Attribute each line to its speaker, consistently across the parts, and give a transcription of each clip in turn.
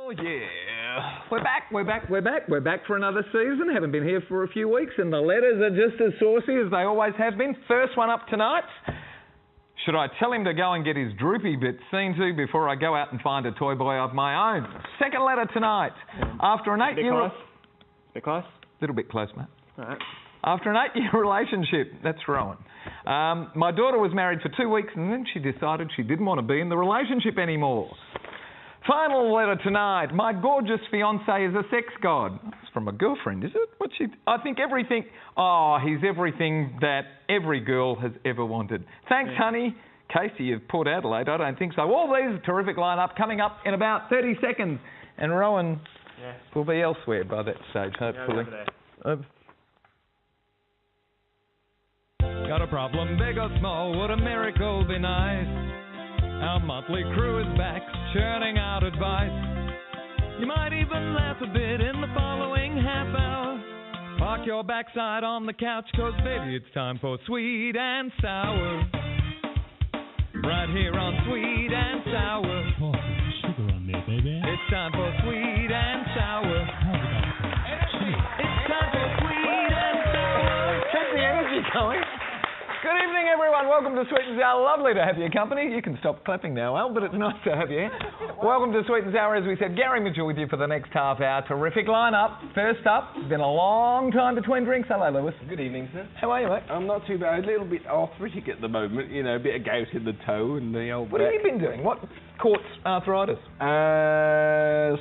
Speaker 1: Oh, yeah. We're back for another season. Haven't been here for a few weeks, and the letters are just as saucy as they always have been. First one up tonight. Should I tell him to go and get his droopy bit seen to before I go out and find a toy boy of my own? Second letter tonight. After an 8-year...
Speaker 2: Bit close?
Speaker 1: Little bit close, mate.
Speaker 2: All right.
Speaker 1: After an 8-year relationship, that's Rowan. My daughter was married for 2 weeks and then she decided she didn't want to be in the relationship anymore. Final letter tonight. My gorgeous fiancé is a sex god. It's from a girlfriend, is it? I think everything... Oh, he's everything that every girl has ever wanted. Thanks, honey. Casey of Port Adelaide, I don't think so. All these, terrific lineup coming up in about 30 seconds. And Rowan will be elsewhere by that stage, hopefully. Got a problem, big or small, would a miracle be nice? Our monthly crew is back, churning out advice. You might even laugh a bit in the following half hour. Park your backside on the couch, 'cause baby, it's time for Sweet and Sour. Right here on Sweet and Sour.
Speaker 3: Oh, sugar on there, baby.
Speaker 1: It's time for Sweet and Sour. It's time for Sweet and Sour. Keep the energy going. Good evening, everyone. Welcome to Sweet and Sour. Lovely to have your company. You can stop clapping now, Al, but it's nice to have you. Welcome to Sweet and Sour. As we said, Gary Mitchell with you for the next half hour. Terrific lineup. First up, it's been a long time between drinks. Hello, Lewis.
Speaker 2: Good evening, sir.
Speaker 1: How are you, mate?
Speaker 2: I'm not too bad. A little bit arthritic at the moment. You know, a bit of gout in the toe and the old
Speaker 1: What have you been doing? What caught arthritis?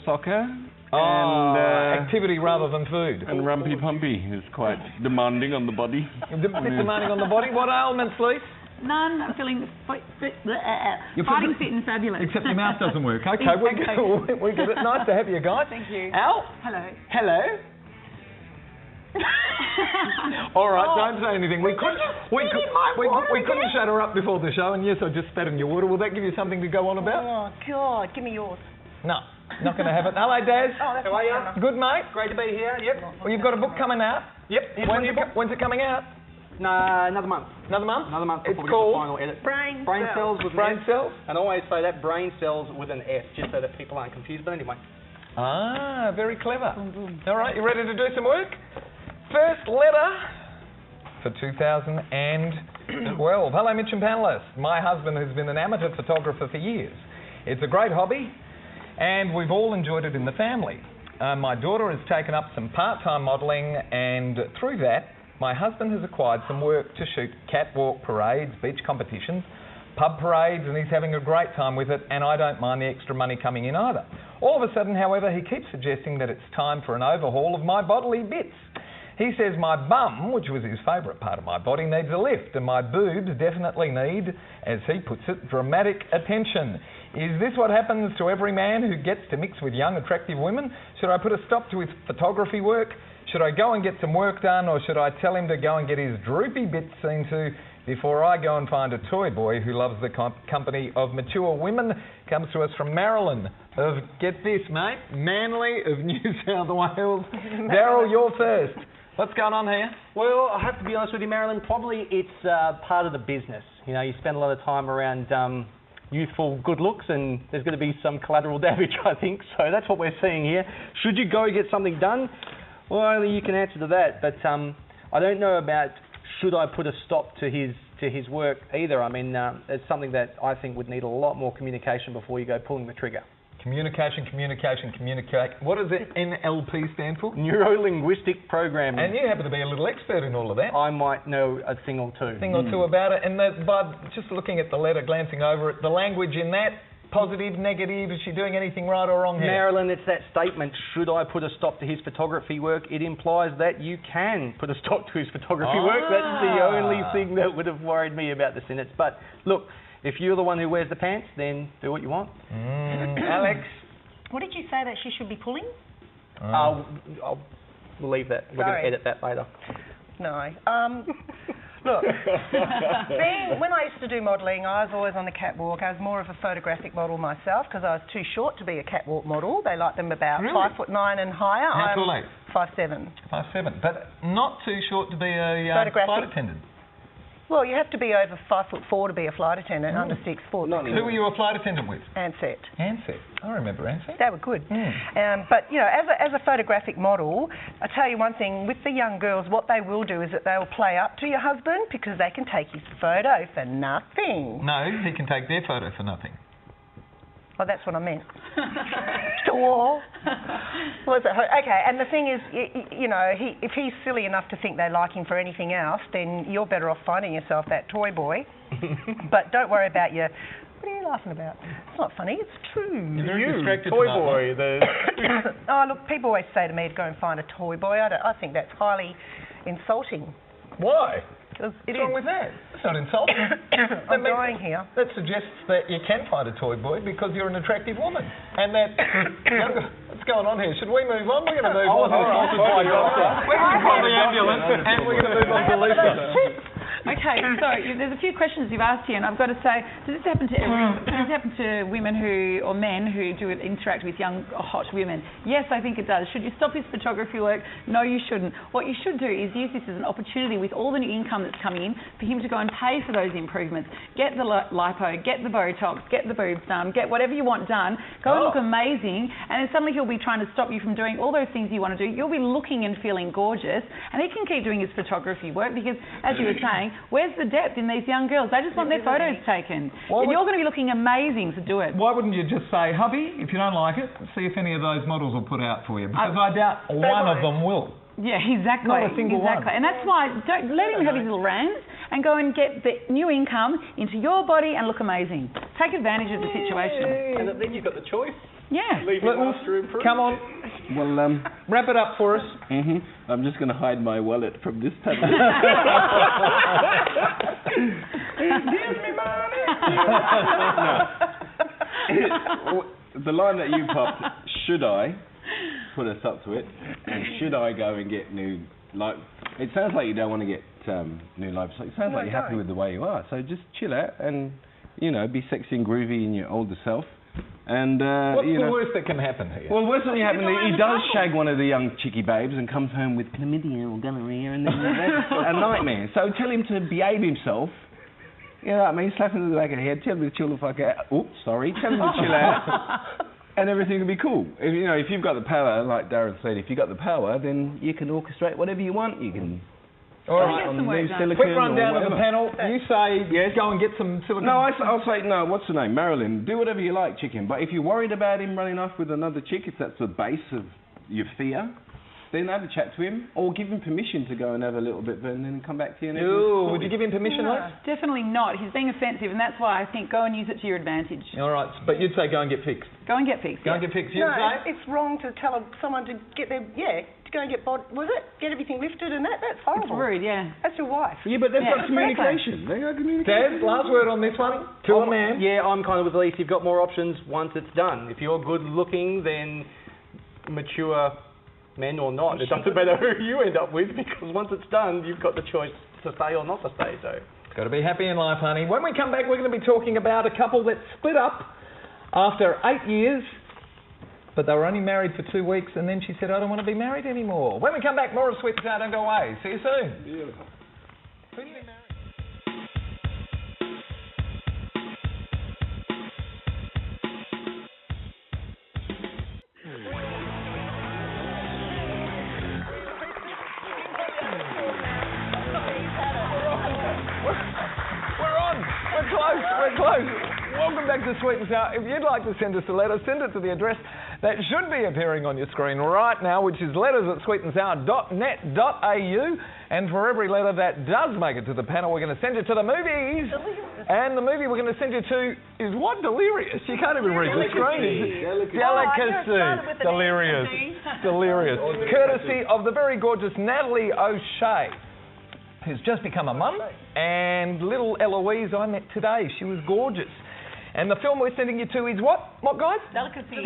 Speaker 2: Soccer.
Speaker 1: And activity rather than food.
Speaker 2: And Rumpy Pumpy is quite demanding on the body.
Speaker 1: A bit demanding on the body. What ailments, Lee?
Speaker 4: None. I'm feeling fighting fit and fabulous.
Speaker 1: Except your mouth doesn't work. Okay, we get it. Nice to have you guys.
Speaker 4: Thank you.
Speaker 1: Al?
Speaker 4: Hello.
Speaker 1: Hello. All right, don't say anything. We couldn't shut her up before the show, and yes, I just spat in your water. Will that give you something to go on about?
Speaker 5: Oh, God, give me yours.
Speaker 1: No, not going to have it. Hello, Daz.
Speaker 5: Oh, that's
Speaker 6: How are you?
Speaker 1: Good, mate.
Speaker 6: Great to be here, yep.
Speaker 1: Well, you've got a book coming out.
Speaker 6: Yep.
Speaker 1: When's it coming out?
Speaker 6: No, another month.
Speaker 1: Another month?
Speaker 6: Another month
Speaker 1: It's
Speaker 6: before we
Speaker 1: called
Speaker 6: get the final edit.
Speaker 5: Brain
Speaker 6: cells with
Speaker 1: Brain
Speaker 6: an F.
Speaker 1: cells?
Speaker 6: And I always say that, brain cells with an F, just so that people aren't confused. But anyway.
Speaker 1: Ah, very clever. All right, you ready to do some work? First letter for 2012. Hello, Mitch and panellists. My husband has been an amateur photographer for years. It's a great hobby, and we've all enjoyed it in the family. My daughter has taken up some part-time modelling, and through that, my husband has acquired some work to shoot catwalk parades, beach competitions, pub parades, and he's having a great time with it, and I don't mind the extra money coming in either. All of a sudden, however, he keeps suggesting that it's time for an overhaul of my bodily bits. He says my bum, which was his favourite part of my body, needs a lift, and my boobs definitely need, as he puts it, dramatic attention. Is this what happens to every man who gets to mix with young, attractive women? Should I put a stop to his photography work? Should I go and get some work done, or should I tell him to go and get his droopy bits seen to before I go and find a toy boy who loves the company of mature women? Comes to us from Marilyn of, get this, mate, Manly of New South Wales. Darryl, you're first. What's going on here?
Speaker 6: Well, I have to be honest with you, Marilyn. Probably it's part of the business. You know, you spend a lot of time around youthful good looks, and there's going to be some collateral damage, I think. So that's what we're seeing here. Should you go get something done? Well, only you can answer to that. But I don't know about should I put a stop to his work either. I mean, it's something that I think would need a lot more communication before you go pulling the trigger.
Speaker 1: Communication. What does the NLP stand for?
Speaker 6: Neuro-linguistic programming.
Speaker 1: And you happen to be a little expert in all of that.
Speaker 6: I might know a thing or two.
Speaker 1: About it. And by just looking at the letter, glancing over it, the language in that, positive, negative, is she doing anything right or wrong here?
Speaker 6: Marilyn, it's that statement, should I put a stop to his photography work? It implies that you can put a stop to his photography work. That's the only thing that would have worried me about the sentence. But look, if you're the one who wears the pants, then do what you want.
Speaker 1: Alex?
Speaker 5: What did you say that she should be pulling?
Speaker 6: We'll leave that. We're going to edit that later.
Speaker 5: No. Look, when I used to do modelling, I was always on the catwalk. I was more of a photographic model myself because I was too short to be a catwalk model. They like them about 5'9" and higher.
Speaker 1: How tall are you?
Speaker 5: 5'7".
Speaker 1: 5'7", but not too short to be a flight attendant.
Speaker 5: Well, you have to be over 5'4" to be a flight attendant, under 6 foot.
Speaker 1: Who were you a flight attendant with?
Speaker 5: Ansett.
Speaker 1: Ansett. I remember Ansett.
Speaker 5: They were good. But, you know, as a photographic model, I tell you one thing, with the young girls, what they will do is that they will play up to your husband because they can take his photo for nothing.
Speaker 1: No, he can take their photo for nothing.
Speaker 5: Well, that's what I meant. Sure. Okay, and the thing is, you know, if he's silly enough to think they like him for anything else, then you're better off finding yourself that toy boy. But don't worry about your... What are you laughing about? It's not funny, it's true.
Speaker 6: You're very distracted toy boy.
Speaker 5: Oh, look, people always say to me to go and find a toy boy. I think that's highly insulting.
Speaker 1: Why?
Speaker 5: What's
Speaker 1: wrong with that? It's not insulting.
Speaker 5: I'm dying here.
Speaker 1: That suggests that you can find a toy boy because you're an attractive woman. And that... What's going on here? Should we move on? We're going to move on. We're going to call the ambulance and we're going to move on to Lisa.
Speaker 4: Okay, so there's a few questions you've asked here, and I've got to say, does this happen to everyone? Does this happen to women or men who do interact with young, hot women? Yes, I think it does. Should you stop his photography work? No, you shouldn't. What you should do is use this as an opportunity with all the new income that's coming in for him to go and pay for those improvements. Get the lipo, get the Botox, get the boobs done, get whatever you want done. Go and look amazing, and then suddenly he'll be trying to stop you from doing all those things you want to do. You'll be looking and feeling gorgeous, and he can keep doing his photography work because, as you were saying, where's the depth in these young girls? They just want their photos taken. And you're going to be looking amazing to do it.
Speaker 1: Why wouldn't you just say, hubby, if you don't like it, see if any of those models will put out for you? Because I doubt one of them will.
Speaker 4: Yeah, exactly.
Speaker 1: Not a single one.
Speaker 4: And that's why, don't let him have his little rants and go and get the new income into your body and look amazing. Take advantage of the situation.
Speaker 6: And then you've got the choice.
Speaker 4: Yeah.
Speaker 6: Leave him after improve.
Speaker 1: Come on.
Speaker 2: Well,
Speaker 1: wrap it up for us.
Speaker 2: I'm just going to hide my wallet from this tablet.
Speaker 1: Give me money.
Speaker 2: The line that you popped, should I put us up to it, and should I go and get new life? It sounds like you don't want to get new life. So it sounds like you're happy with the way you are. So just chill out and, you know, be sexy and groovy in your older self. And
Speaker 1: what's the worst that can happen here?
Speaker 2: Well, worst that can happen, he does shag one of the young chicky babes and comes home with chlamydia or gonorrhea, and then that's a nightmare. So tell him to behave himself. You know what I mean? Slap him in the back of the head. Tell him to chill the fuck out. Oops, sorry. Tell him to chill out, and everything will be cool. If, you know, if you've got the power, like Darren said, if you've got the power, then you can orchestrate whatever you want. You can.
Speaker 1: All right, quick rundown of the panel. You say go and get some silicone.
Speaker 2: No, I'll say no. What's the name? Marilyn. Do whatever you like, chicken. But if you're worried about him running off with another chick, if that's the base of your fear, then have a chat to him, or give him permission to go and have a little bit, and then come back to you.
Speaker 1: Ooh, would you give him permission?
Speaker 4: No, definitely not. He's being offensive, and that's why I think go and use it to your advantage.
Speaker 1: All right, but you'd say go and get fixed.
Speaker 4: Go and get fixed.
Speaker 1: Go and get fixed. You'd say?
Speaker 5: It's wrong to tell someone to get their to go and get get everything lifted and that's horrible.
Speaker 4: It's rude, yeah.
Speaker 5: That's your wife.
Speaker 2: Yeah, but they've got communication. They got communication.
Speaker 1: Dad, last word on this one. To a man.
Speaker 6: Yeah, I'm kind of with Elise. You've got more options once it's done. If you're good looking, then mature men or not, it doesn't matter who you end up with, because once it's done, you've got the choice to stay or not to stay. So,
Speaker 1: got to be happy in life, honey. When we come back, we're going to be talking about a couple that split up after 8 years, but they were only married for 2 weeks, and then she said, I don't want to be married anymore. When we come back, more of Sweet and Sour. Don't go away. See you soon.
Speaker 2: Beautiful.
Speaker 1: Who do you marry? We're close. Welcome back to Sweet and Sour. If you'd like to send us a letter, send it to the address that should be appearing on your screen right now, which is letters@sweetandsour.net.au. And for every letter that does make it to the panel, we're going to send you to the movies. And the movie we're going to send you to is what? Delirious. You can't even read the screen. Delicacy. Delirious. Courtesy of the very gorgeous Natalie O'Shea, who's just become a mum, and little Eloise I met today. She was gorgeous. And the film we're sending you to is what? What, guys?
Speaker 4: Delicacy.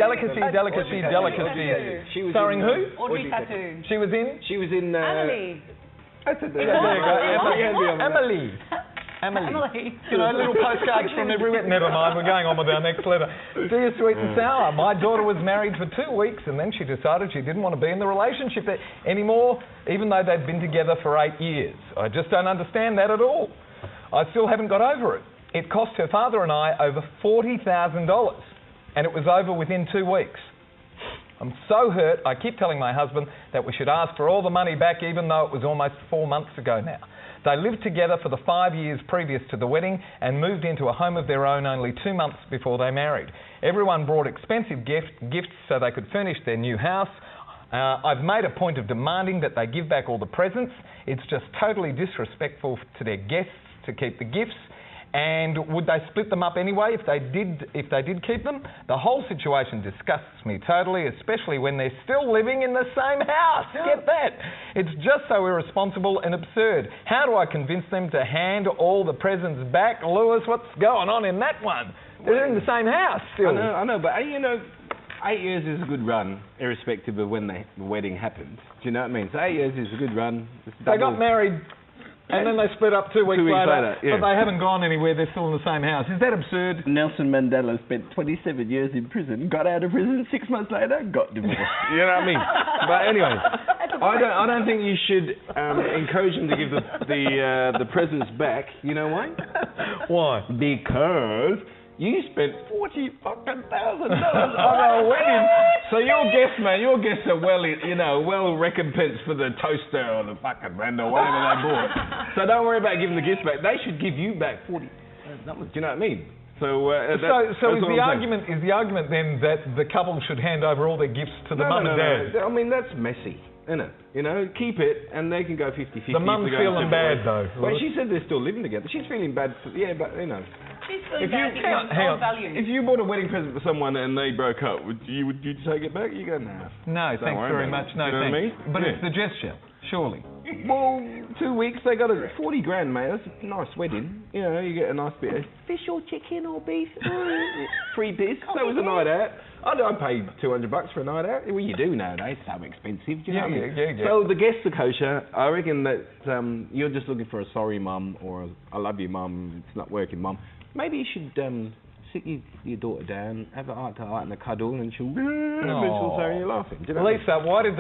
Speaker 2: She was
Speaker 1: starring who?
Speaker 4: Audrey Tautou.
Speaker 1: She was in?
Speaker 2: She was in...
Speaker 4: Emily.
Speaker 1: There you go. Emily. You know, little postcards from everywhere. Never mind, we're going on with our next letter. Dear Sweet and Sour, my daughter was married for 2 weeks and then she decided she didn't want to be in the relationship anymore, even though they'd been together for 8 years. I just don't understand that at all. I still haven't got over it. It cost her father and I over $40,000, and it was over within 2 weeks. I'm so hurt, I keep telling my husband that we should ask for all the money back, even though it was almost 4 months ago now. They lived together for the 5 years previous to the wedding and moved into a home of their own only 2 months before they married. Everyone brought expensive gifts so they could furnish their new house. I've made a point of demanding that they give back all the presents. It's just totally disrespectful to their guests to keep the gifts. And would they split them up anyway if they did keep them? The whole situation disgusts me totally, especially when they're still living in the same house. Get that? It's just so irresponsible and absurd. How do I convince them to hand all the presents back? Lewis, what's going on in that one? They're in the same house still.
Speaker 2: I know, but 8 years is a good run, irrespective of when the wedding happened. Do you know what I mean? So 8 years is a good run.
Speaker 1: They got married and then they split up 2 weeks later,
Speaker 2: yeah.
Speaker 1: But they haven't gone anywhere, they're still in the same house. Is that absurd?
Speaker 2: Nelson Mandela spent 27 years in prison, got out of prison 6 months later, got divorced. You know what I mean? But anyway, I don't think you should encourage them to give the presents back. You know why?
Speaker 1: Why?
Speaker 2: Because you spent $40,000 on a wedding. So your guests are well recompensed for the toaster or the fucking brand or whatever they bought. So don't worry about giving the gifts back. They should give you back $40,000. Do you know what I mean? So is the argument then that the couple should hand over all their gifts to the mum and dad? I mean, that's messy, isn't it? You know, keep it and they can go 50-50.
Speaker 1: The mum's feeling bad though.
Speaker 2: Well, she said they're still living together. She's feeling bad. But you know.
Speaker 4: She's feeling bad because of values.
Speaker 2: If you bought a wedding present for someone and they broke up, would you take it back? You go, nah.
Speaker 1: No, thanks very much. No,
Speaker 2: you know
Speaker 1: thanks.
Speaker 2: What I mean?
Speaker 1: But it's the gesture, surely.
Speaker 2: Well, 2 weeks, they got $40,000, mate. That's a nice wedding. You know, you get a nice bit of fish or chicken or beef. Free piss. That was a night out. I'd pay $200 for a night out. Well, you do nowadays. It's so expensive. Do you know what I mean?
Speaker 1: Yeah.
Speaker 2: So the guests are kosher. I reckon that you're just looking for a sorry mum or a I love you mum, it's not working mum. Maybe you should sit your daughter down, have a heart-to-heart and a cuddle, and she'll say you're laughing. Do you know
Speaker 1: Lisa, why did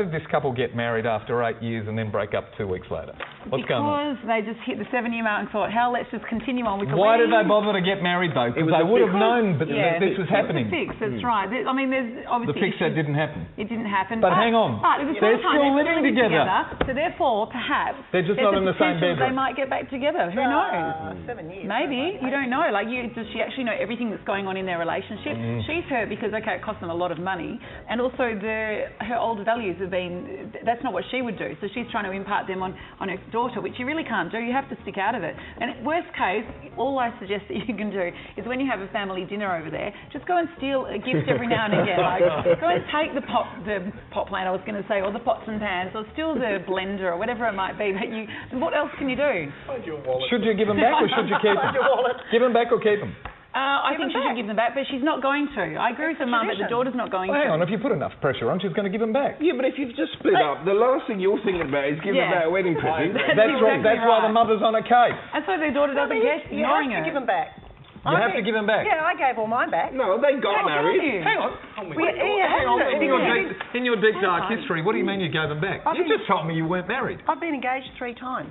Speaker 1: this couple get married after 8 years and then break up 2 weeks later? What's going on?
Speaker 4: Because they just hit the 7-year mark and thought, hell, let's just continue on with the
Speaker 1: Why
Speaker 4: wedding.
Speaker 1: did they bother to get married though? Because they would have known that this was happening.
Speaker 4: It was a fix, that's right. I mean, there's obviously...
Speaker 1: The fix that didn't happen.
Speaker 4: It didn't happen.
Speaker 1: But hang on.
Speaker 4: But at the
Speaker 1: They're
Speaker 4: same time,
Speaker 1: still
Speaker 4: they're
Speaker 1: living together.
Speaker 4: So therefore, perhaps...
Speaker 1: They're just not in the same bedroom.
Speaker 4: They might get back together. Who knows?
Speaker 5: 7 years.
Speaker 4: Maybe. You don't know. Does she actually know everything that's going on in their relationship? She's hurt because, okay, it cost them a lot of money. And also her older values have been... That's not what she would do. So she's trying to impart them on her daughter, which you really can't do. You have to stick out of it. And worst case, all I suggest that you can do is when you have a family dinner over there, just go and steal a gift every now and again. Go and take the pot plant, I was going to say, or the pots and pans, or steal the blender, or whatever it might be. But what else can you do?
Speaker 1: Should you give them back or should you keep them? Give them back or keep them?
Speaker 4: I think she should give them back, but she's not going to. I agree with the mum, but the daughter's not going to.
Speaker 1: Hang on, if you put enough pressure on, she's going to give them back.
Speaker 2: Yeah, but if you've just split up, the last thing you're thinking about is giving back a wedding present.
Speaker 1: That's why the mother's on a case.
Speaker 4: And so their daughter doesn't get ignoring her.
Speaker 5: You have to give them back.
Speaker 1: You have to give them back.
Speaker 5: Yeah, I gave all mine back.
Speaker 2: No, they got married.
Speaker 1: Hang on. In your deep dark history, what do you mean you gave them back? You just told me you weren't married.
Speaker 5: I've been engaged 3 times.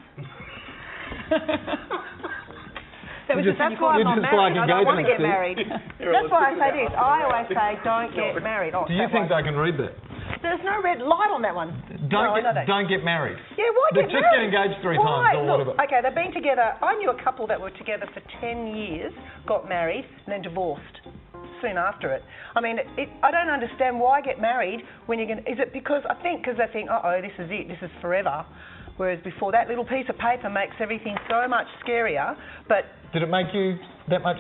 Speaker 4: That's
Speaker 5: why I'm not married. I don't want to get married. That's why I say this. I always say don't get married.
Speaker 1: Do you think they can read that?
Speaker 5: There's no red light on that one.
Speaker 1: Don't get married.
Speaker 5: Yeah, why get married?
Speaker 1: Just get engaged 3 times or whatever.
Speaker 5: Okay, they've been together. I knew a couple that were together for 10 years, got married, and then divorced soon after it. I mean, I don't understand why get married when you're going to... Is it because they think, uh-oh, this is it, this is forever. Whereas before, that little piece of paper makes everything so much scarier, but...
Speaker 1: Did it make you that much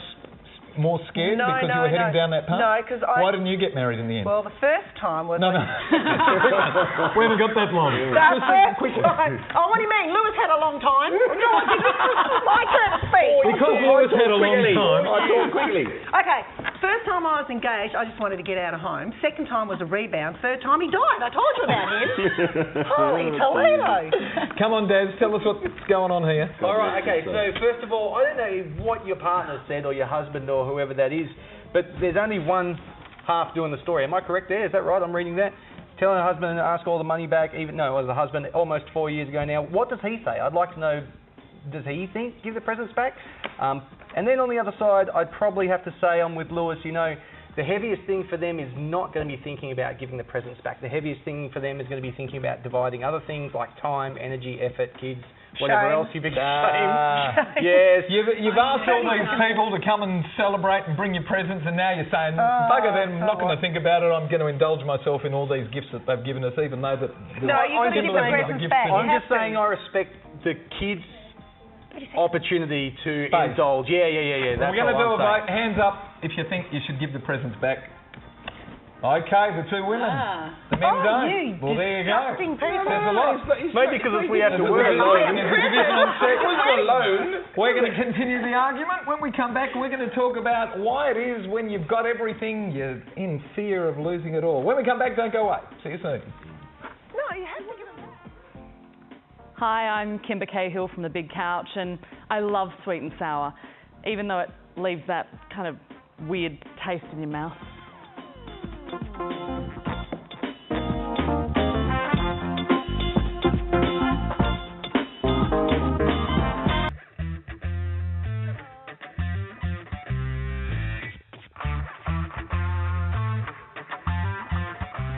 Speaker 1: more scared because you were heading down that path?
Speaker 5: No, because
Speaker 1: Why didn't you get married in the end?
Speaker 5: Well, the first time was...
Speaker 1: No. We haven't got that long.
Speaker 5: The first time... Oh, what do you mean? Lewis had a long time. No, I didn't. My turn to speak.
Speaker 1: Because Lewis had a long time.
Speaker 2: I talk quickly.
Speaker 5: Okay, first time I was engaged, I just wanted to get out of home. Second time was a rebound. Third time he died. I told you about him. Holy Toledo.
Speaker 1: Come on, Daz, tell us what's going on here.
Speaker 6: All right, okay, so first of all, I don't know what your partner said or your husband or whoever that is, but there's only one half doing the story. Am I correct there? Is that right? I'm reading that. Telling her husband to ask all the money back, it was the husband almost 4 years ago now. What does he say? I'd like to know does he think? Give the presents back. And then on the other side, I'd probably have to say I'm with Lewis. You know, the heaviest thing for them is not going to be thinking about giving the presents back. The heaviest thing for them is going to be thinking about dividing other things like time, energy, effort, kids, whatever else you've been saying. Yes.
Speaker 1: You've asked all these people to come and celebrate and bring you presents, and now you're saying, bugger them, I'm not going to think about it, I'm going to indulge myself in all these gifts that they've given us, even though that...
Speaker 5: No, you've got to give the presents back.
Speaker 6: I'm just saying I respect the kids' opportunity to indulge. Yeah. That's
Speaker 1: We're going to do a vote. Hands up if you think you should give the presents back. Okay, the two women. The men don't. Well, there you go. There's a lot.
Speaker 6: Maybe because we have to work
Speaker 1: alone. We're going to continue the argument. When we come back, we're going to talk about why it is when you've got everything, you're in fear of losing it all. When we come back, don't go away. See you soon.
Speaker 5: No, you have to give it back.
Speaker 7: Hi, I'm Kimber Cahill from The Big Couch, and I love sweet and sour, even though it leaves that kind of weird taste in your mouth.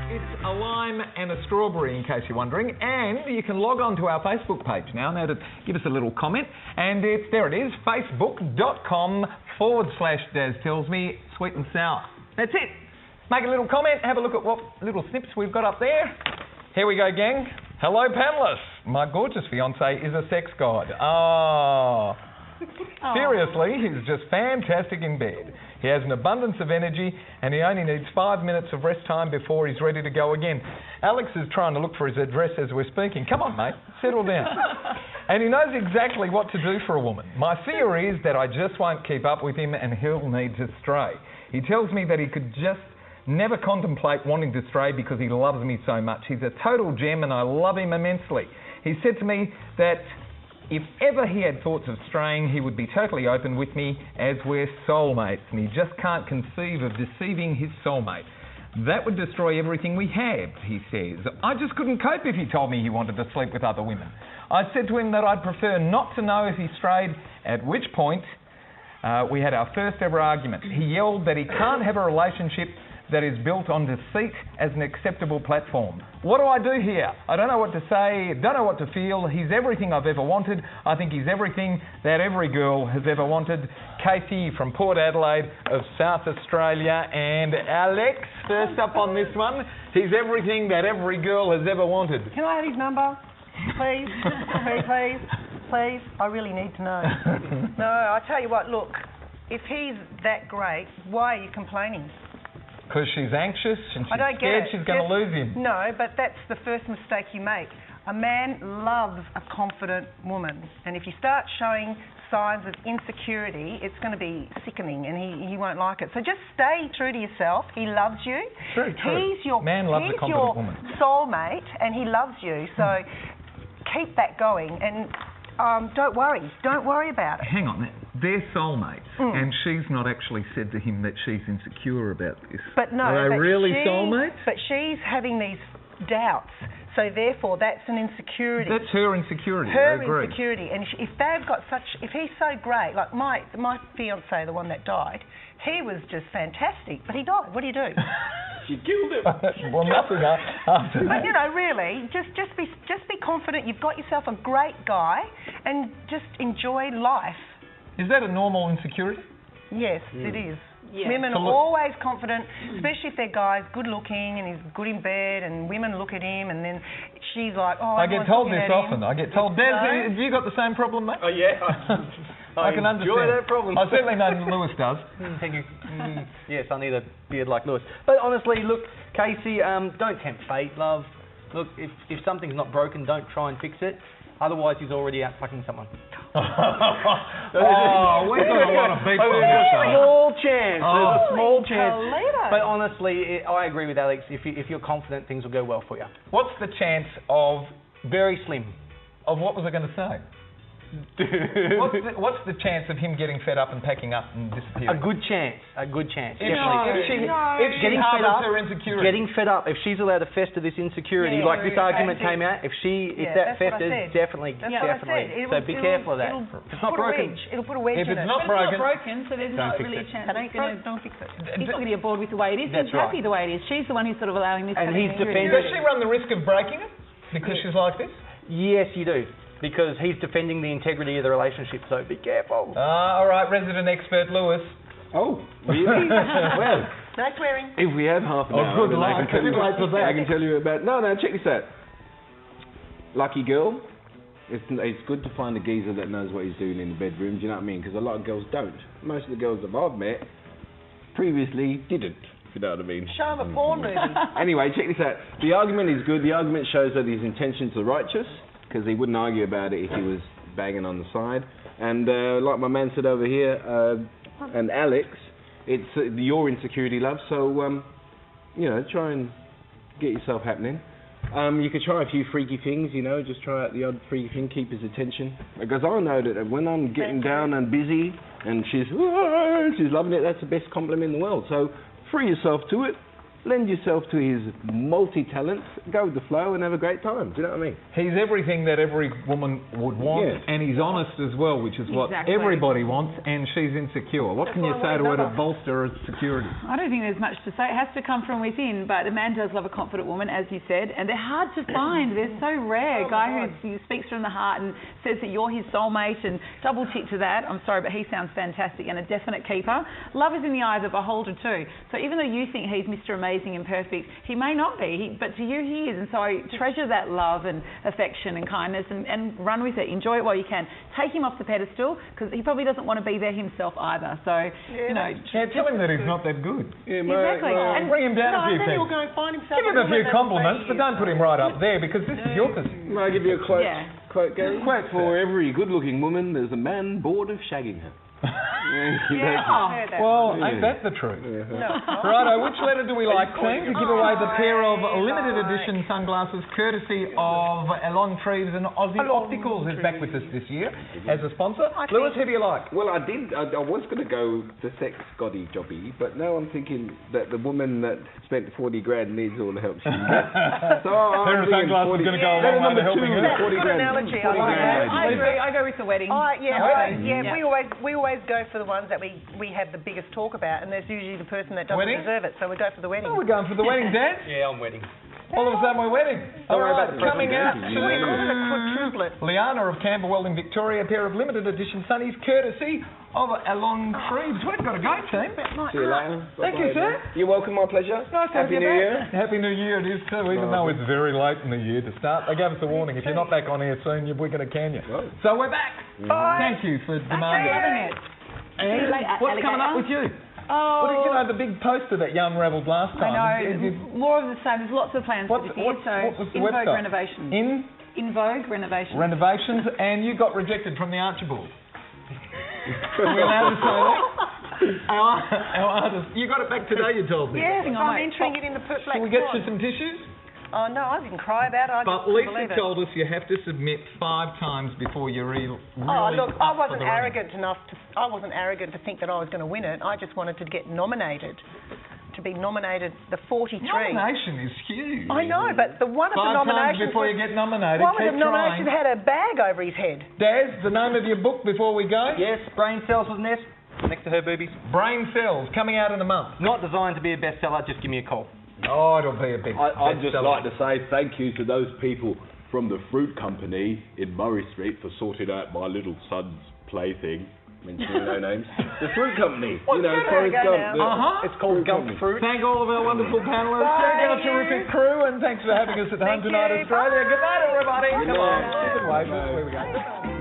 Speaker 1: It's a lime and a strawberry, in case you're wondering, and you can log on to our Facebook page now to give us a little comment, and there it is, facebook.com/Daz Tells Me, sweet and sour. That's it. Make a little comment, have a look at what little snips we've got up there. Here we go, gang. Hello, panellists. My gorgeous fiancé is a sex god. Oh. Seriously, he's just fantastic in bed. He has an abundance of energy and he only needs 5 minutes of rest time before he's ready to go again. Alex is trying to look for his address as we're speaking. Come on, mate, settle down. And he knows exactly what to do for a woman. My fear is that I just won't keep up with him and he'll need to stray. He tells me that he could just never contemplate wanting to stray because he loves me so much. He's a total gem and I love him immensely. He said to me that if ever he had thoughts of straying, he would be totally open with me as we're soulmates, and he just can't conceive of deceiving his soulmate. That would destroy everything we have, he says. I just couldn't cope if he told me he wanted to sleep with other women. I said to him that I'd prefer not to know if he strayed, at which point we had our first ever argument. He yelled that he can't have a relationship that is built on deceit as an acceptable platform. What do I do here? I don't know what to say, don't know what to feel. He's everything I've ever wanted. I think he's everything that every girl has ever wanted. Casey from Port Adelaide of South Australia, and Alex, first up on this one. He's everything that every girl has ever wanted.
Speaker 5: Can I have his number? Please? Please? I really need to know. No, I tell you what, look, if he's that great, why are you complaining?
Speaker 1: Because she's anxious and she's scared she's going to lose him.
Speaker 5: No, but that's the first mistake you make. A man loves a confident woman, and if you start showing signs of insecurity, it's going to be sickening and he won't like it. So just stay true to yourself. He loves you.
Speaker 1: Very true.
Speaker 5: He's your
Speaker 1: woman.
Speaker 5: Soulmate, and he loves you. So keep that going, and don't worry about it.
Speaker 1: Hang on, they're soulmates, and she's not actually said to him that she's insecure about this.
Speaker 5: But no,
Speaker 1: are they really soulmates?
Speaker 5: But she's having these doubts, so therefore that's an insecurity.
Speaker 1: That's her insecurity.
Speaker 5: Her
Speaker 1: I agree.
Speaker 5: insecurity, and if they've got if he's so great, like my fiance, the one that died, he was just fantastic, but he died. What do you do?
Speaker 6: You killed him.
Speaker 1: Well, nothing after that.
Speaker 5: But you know, really, just be confident. You've got yourself a great guy, and just enjoy life.
Speaker 1: Is that a normal insecurity?
Speaker 5: Yes, it is.
Speaker 7: Yeah.
Speaker 5: Women are always confident, especially if their guy's good looking and he's good in bed, and women look at him and then she's like, oh,
Speaker 1: I get told this often. I get told, Des,
Speaker 5: No.
Speaker 1: have you got the same problem, mate?
Speaker 6: Oh, yeah.
Speaker 1: I can
Speaker 6: enjoy
Speaker 1: understand.
Speaker 6: that problem.
Speaker 1: I certainly know Lewis does.
Speaker 6: Thank you. Yes, I need a beard like Lewis. But honestly, look, Casey, don't tempt fate, love. Look, if something's not broken, don't try and fix it. Otherwise, he's already out fucking someone.
Speaker 1: We've got a lot of beef on this show.
Speaker 6: Small chance. There's a small chance.
Speaker 5: Toledo.
Speaker 6: But honestly, I agree with Alex. If you're confident, things will go well for you.
Speaker 1: What's the chance of
Speaker 6: Very slim.
Speaker 1: what was I going to say? What's the chance of him getting fed up and packing up and disappearing?
Speaker 6: A good chance.
Speaker 1: If she
Speaker 6: Getting fed
Speaker 1: harbours
Speaker 6: up,
Speaker 1: her insecurity.
Speaker 6: getting fed up. If she's allowed to fester this insecurity, like this argument came out, if that festers, definitely. So be careful of that. If it's not broken.
Speaker 5: It'll put a wedge
Speaker 1: If
Speaker 5: in
Speaker 1: it's
Speaker 5: it.
Speaker 1: not broken,
Speaker 4: So there's not really a chance.
Speaker 5: Don't fix it.
Speaker 4: He's not going to get bored with the way it is.
Speaker 6: That's
Speaker 4: He's happy
Speaker 6: right.
Speaker 4: the way it is. She's the one who's sort of allowing this.
Speaker 6: And
Speaker 4: to
Speaker 6: he's
Speaker 4: happen.
Speaker 6: defending
Speaker 1: does she run the risk of breaking it because she's like this?
Speaker 6: Yes, you do. Because he's defending the integrity of the relationship, so be careful.
Speaker 1: All right, resident expert Lewis.
Speaker 2: Oh, really? Well,
Speaker 5: No swearing.
Speaker 2: if we have half an hour,
Speaker 1: good
Speaker 2: then
Speaker 1: luck.
Speaker 2: I can tell you about. No, check this out. Lucky girl. It's good to find a geezer that knows what he's doing in the bedroom. Do you know what I mean? Because a lot of girls don't. Most of the girls that I've met previously didn't. If you know what I mean.
Speaker 5: Show him a porn movie.
Speaker 2: Anyway, check this out. The argument is good. The argument shows that his intentions are righteous, because he wouldn't argue about it if he was banging on the side. And like my man said over here, and Alex, it's your insecurity, love. So, try and get yourself happening. You could try a few freaky things, just try out the odd freaky thing, keep his attention. Because I know that when I'm getting down and busy and she's loving it, that's the best compliment in the world. So free yourself to it. Lend yourself to his multi-talents, go with the flow and have a great time. Do you know what I mean?
Speaker 1: He's everything that every woman would want, and he's honest as well, which is what everybody wants, and she's insecure. What can you say to her to bolster her security?
Speaker 4: I don't think there's much to say. It has to come from within, but a man does love a confident woman, as you said, and they're hard to find. They're so rare. A guy who speaks from the heart and says that you're his soulmate, and double tick to that. I'm sorry, but he sounds fantastic and a definite keeper. Love is in the eye of the beholder too. So even though you think he's Mr. Amazing and perfect, he may not be, but to you he is. And so I treasure that love and affection and kindness and run with it. Enjoy it while you can. Take him off the pedestal, because he probably doesn't want to be there himself either. So,
Speaker 1: tell him that he's not that good.
Speaker 4: Exactly.
Speaker 1: And bring him down a few
Speaker 5: then
Speaker 1: things.
Speaker 5: he'll go and find himself.
Speaker 1: Give him a few compliments, but don't put him right up there, because this is your position.
Speaker 2: I'll give you a quote.
Speaker 4: Yeah.
Speaker 2: Quote, Gary. For every good-looking woman, there's a man bored of shagging her.
Speaker 1: Well, ain't that the truth? Righto, which letter do we like, team, to give away the pair of limited edition sunglasses courtesy of Alon Treves and Aussie Opticals, who's back with us this year as a sponsor. Lewis, who do you like?
Speaker 2: Well, I was going to go the sex goddy jobby, but now I'm thinking that the woman that spent 40 grand needs all the help she can get. So
Speaker 1: pair of sunglasses is going to go a long way to helping her.
Speaker 5: That's a good analogy. I like that.
Speaker 4: I agree. I go with the wedding.
Speaker 5: We always go for the ones that we have the biggest talk about, and there's usually the person that doesn't deserve it, so we go for the wedding.
Speaker 1: Oh, we're going for the wedding, Dan?
Speaker 6: Yeah, I'm wedding.
Speaker 1: All of a sudden we're wedding. All right, coming out
Speaker 5: to
Speaker 1: Liana of Camberwell in Victoria, a pair of limited edition sunnies courtesy of Alon Treves. We've got to go, team.
Speaker 2: See you later.
Speaker 1: Thank you, sir.
Speaker 2: You're welcome, my pleasure.
Speaker 1: Nice to have
Speaker 2: Happy
Speaker 1: you
Speaker 2: New
Speaker 1: back.
Speaker 2: Year.
Speaker 1: Happy New Year it is too, even though it's very late in the year to start. They gave us a warning. If you're not back on here soon, we're going to can you.
Speaker 2: Right.
Speaker 1: So we're back.
Speaker 5: Bye.
Speaker 1: Thank you for demanding. And what's coming up with you?
Speaker 4: Oh,
Speaker 1: What did you know, the big poster that you unravelled last time?
Speaker 4: I know. More of the same. There's lots of plans for this year.
Speaker 1: What was the
Speaker 4: In Vogue
Speaker 1: website?
Speaker 4: Renovations.
Speaker 1: In
Speaker 4: Vogue Renovations.
Speaker 1: Renovations, and you got rejected from the Archibald. Are we allowed to say that? Our artist. You got it back today, you told me.
Speaker 5: Yes,
Speaker 4: Hang on,
Speaker 5: I'm
Speaker 4: mate.
Speaker 5: entering it in the black
Speaker 1: Shall we get you
Speaker 5: box.
Speaker 1: some tissues?
Speaker 5: Oh, no, I didn't cry about it. I
Speaker 1: But
Speaker 5: just couldn't
Speaker 1: Lisa
Speaker 5: believe it.
Speaker 1: told us you have to submit 5 times before you're really
Speaker 5: Oh, look, I
Speaker 1: up for
Speaker 5: wasn't
Speaker 1: the running.
Speaker 5: arrogant enough to think that I was going to win it. I just wanted to get nominated. To be nominated, the 43.
Speaker 1: Nomination is huge.
Speaker 5: I know, but one of the
Speaker 1: 5 times
Speaker 5: nominations
Speaker 1: before you get nominated.
Speaker 5: one of
Speaker 1: Keep
Speaker 5: the nominations
Speaker 1: trying.
Speaker 5: had a bag over his head.
Speaker 1: Daz, the name of your book before we go?
Speaker 6: Yes, Brain Cells was next to her boobies.
Speaker 1: Brain Cells, coming out in a month.
Speaker 6: Not designed to be a bestseller, just give me a call.
Speaker 1: Oh, it'll be a big
Speaker 2: I'd just
Speaker 1: bestseller.
Speaker 2: like to say thank you to those people from the fruit company in Murray Street for sorting out my little son's plaything. Mentioning no names. The fruit company. Forrest Gump.
Speaker 1: Uh-huh.
Speaker 6: It's called Gump Fruit.
Speaker 1: Thank all of our wonderful panellists. Thank our terrific crew, and thanks for having us at home tonight, Australia. Good night, everybody. Come on. Wave. Here we go.